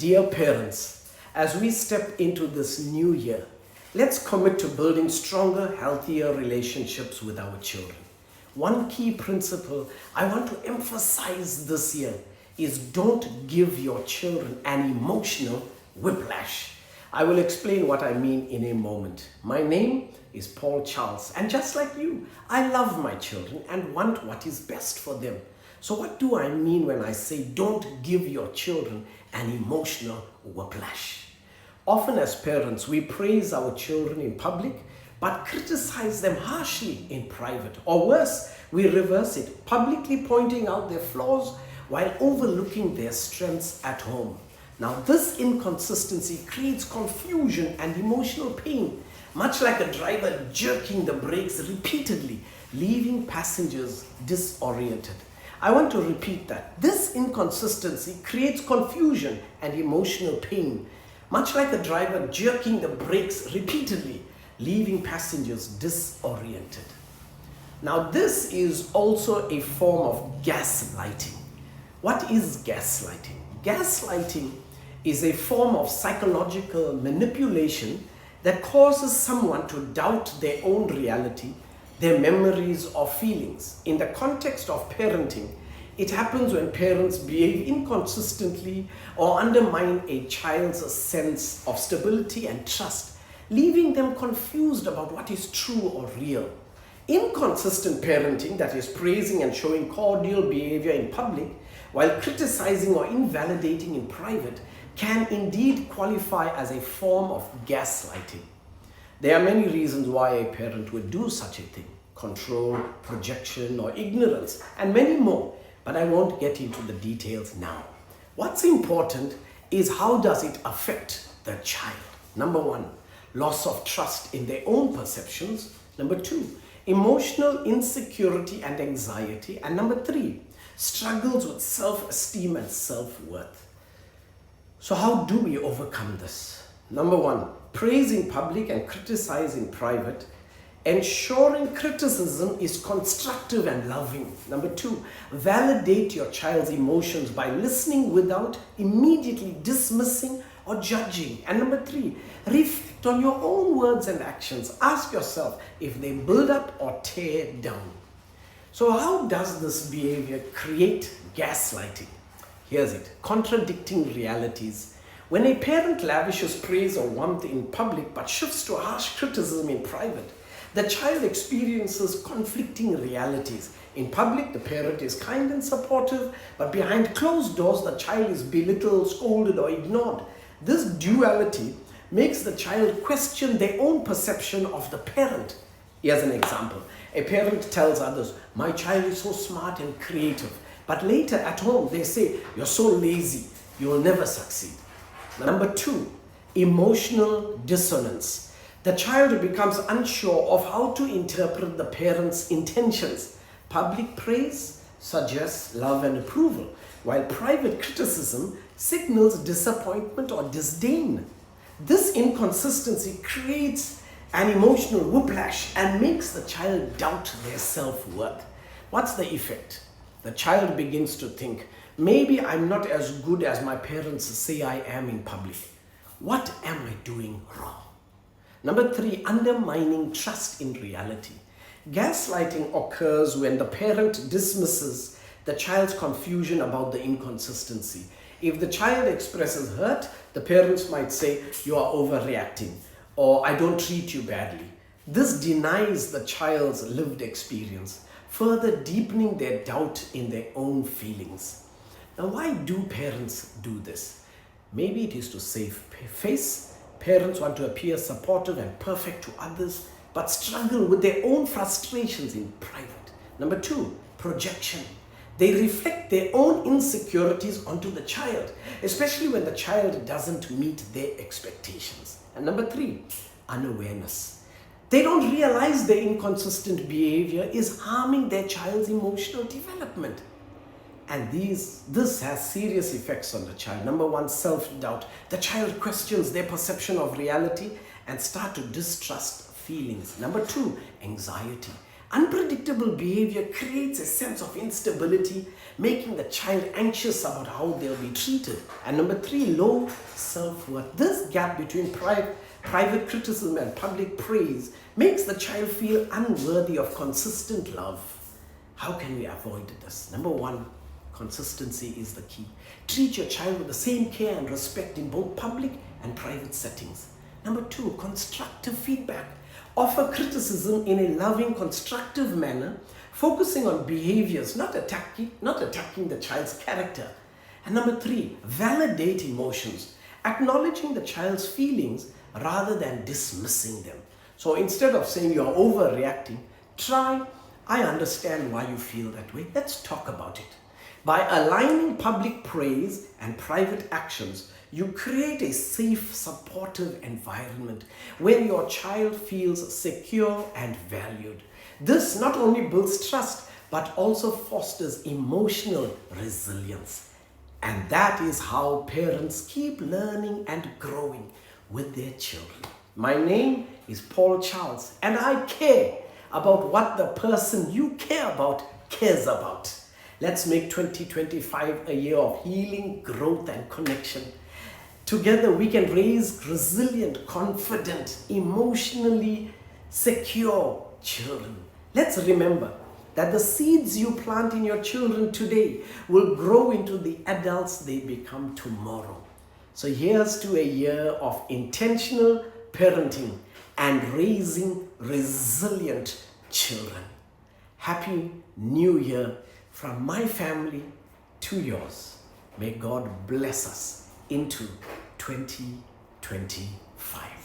Dear parents, as we step into this new year, let's commit to building stronger, healthier relationships with our children. One key principle I want to emphasize this year is don't give your children an emotional whiplash. I will explain what I mean in a moment. My name is Paul Charles, and just like you, I love my children and want what is best for them. So what do I mean when I say don't give your children an emotional whiplash? Often as parents, we praise our children in public, but criticize them harshly in private. Or worse, we reverse it, publicly pointing out their flaws while overlooking their strengths at home. Now, this inconsistency creates confusion and emotional pain, much like a driver jerking the brakes repeatedly, leaving passengers disoriented. I want to repeat that. This inconsistency creates confusion and emotional pain, much like a driver jerking the brakes repeatedly, leaving passengers disoriented. Now, this is also a form of gaslighting. What is gaslighting? Gaslighting is a form of psychological manipulation that causes someone to doubt their own reality, their memories or feelings. In the context of parenting, it happens when parents behave inconsistently or undermine a child's sense of stability and trust, leaving them confused about what is true or real. Inconsistent parenting, that is praising and showing cordial behavior in public while criticizing or invalidating in private, can indeed qualify as a form of gaslighting. There are many reasons why a parent would do such a thing: control, projection, or ignorance, and many more, but I won't get into the details now. What's important is how does it affect the child? Number one, loss of trust in their own perceptions. Number two, emotional insecurity and anxiety. And number three, struggles with self-esteem and self-worth. So how do we overcome this? Number one, praise in public and criticize in private, ensuring criticism is constructive and loving. Number two, validate your child's emotions by listening without immediately dismissing or judging. And number three, reflect on your own words and actions. Ask yourself if they build up or tear down. So how does this behavior create gaslighting? Here's it: contradicting realities. When a parent lavishes praise or warmth in public but shifts to harsh criticism in private, the child experiences conflicting realities. In public, the parent is kind and supportive, but behind closed doors, the child is belittled, scolded, or ignored. This duality makes the child question their own perception of the parent. Here's an example. A parent tells others, "My child is so smart and creative." But later at home, they say, "You're so lazy, you will never succeed." Number two, emotional dissonance. The child becomes unsure of how to interpret the parent's intentions. Public praise suggests love and approval, while private criticism signals disappointment or disdain. This inconsistency creates an emotional whiplash and makes the child doubt their self-worth. What's the effect? The child begins to think, maybe I'm not as good as my parents say I am in public. What am I doing wrong? Number three, undermining trust in reality. Gaslighting occurs when the parent dismisses the child's confusion about the inconsistency. If the child expresses hurt, the parents might say, "You are overreacting," or "I don't treat you badly." This denies the child's lived experience, further deepening their doubt in their own feelings. Now, why do parents do this? Maybe it is to save face. Parents want to appear supportive and perfect to others, but struggle with their own frustrations in private. Number two, projection. They reflect their own insecurities onto the child, especially when the child doesn't meet their expectations. And number three, unawareness. They don't realize their inconsistent behavior is harming their child's emotional development. And this has serious effects on the child. Number one, self-doubt. The child questions their perception of reality and start to distrust feelings. Number two, anxiety. Unpredictable behavior creates a sense of instability, making the child anxious about how they'll be treated. And number 3, low self-worth. This gap between private criticism and public praise makes the child feel unworthy of consistent love. How can we avoid this? Number 1, consistency is the key. Treat your child with the same care and respect in both public and private settings. Number 2, constructive feedback. Offer criticism in a loving, constructive manner, focusing on behaviors, not attacking the child's character. And number 3, validate emotions, acknowledging the child's feelings rather than dismissing them. So instead of saying you're overreacting, try, I understand why you feel that way. Let's talk about it. By aligning public praise and private actions, you create a safe, supportive environment where your child feels secure and valued. This not only builds trust, but also fosters emotional resilience. And that is how parents keep learning and growing with their children. My name is Paul Charles, and I care about what the person you care about cares about. Let's make 2025 a year of healing, growth, and connection. Together, we can raise resilient, confident, emotionally secure children. Let's remember that the seeds you plant in your children today will grow into the adults they become tomorrow. So here's to a year of intentional parenting and raising resilient children. Happy New Year from my family to yours. May God bless us into 2025.